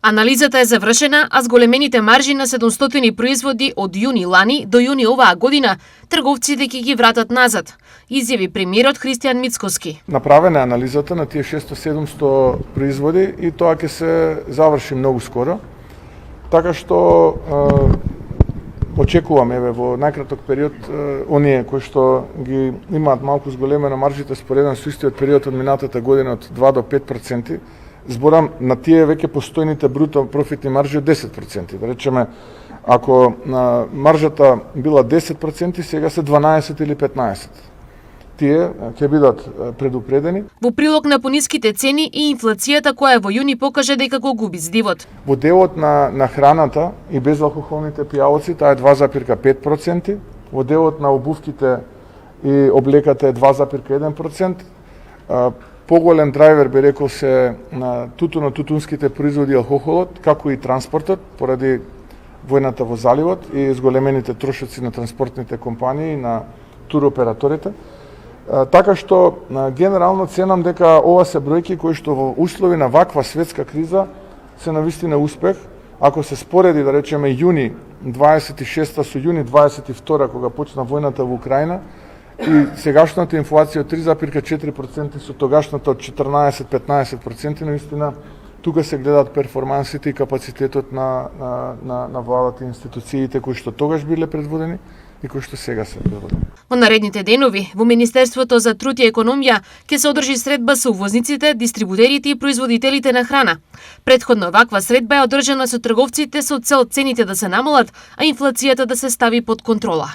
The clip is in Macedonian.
Анализата е завршена, а зголемените маржи на 700 производи од јуни лани до јуни оваа година трговците ќе ги вратат назад, изјави премиерот Христијан Мицкоски. Направена е анализата на тие 600-700 производи и тоа ќе се заврши многу скоро. Така што очекуваме во најкраток период оние кои што ги имаат малку зголемена маржите спореден со истиот период од минатата година од 2 до 5%, зборам на тие веќе постојните бруто профитни маржи од 10%. Да речеме, ако маржата била 10%, сега се 12 или 15%. Тие ќе бидат предупредени. Во прилог на пониските цени и инфлацијата која во јуни покажа дека го губи здивот. Во делот на храната и безалкохолните пијалоци таа е 2,5%, во делот на обувките и облеката е 2,1%. Поголем драйвер би рекол се на тутунските производи и алкохолот, како и транспортот, поради војната во заливот и зголемените трошоци на транспортните компании и на туроператорите. Така што генерално ценам дека ова се бројки кои што во услови на ваква светска криза се навистина успех. Ако се спореди, да речеме, јуни 26 со јуни 22 кога почна војната во Украина, и сегашната инфлација од 3,4% со тогашната од 14-15%, наистина тука се гледаат перформансите и капацитетот на владата и институциите кои што тогаш биле предводени и кои што сега се предводени. Во наредните денови во Министерството за труд и економија ќе се одржи средба со увозниците, дистрибутерите и производителите на храна. Претходно ваква средба е одржана со трговците со цел цените да се намалат, а инфлацијата да се стави под контрола.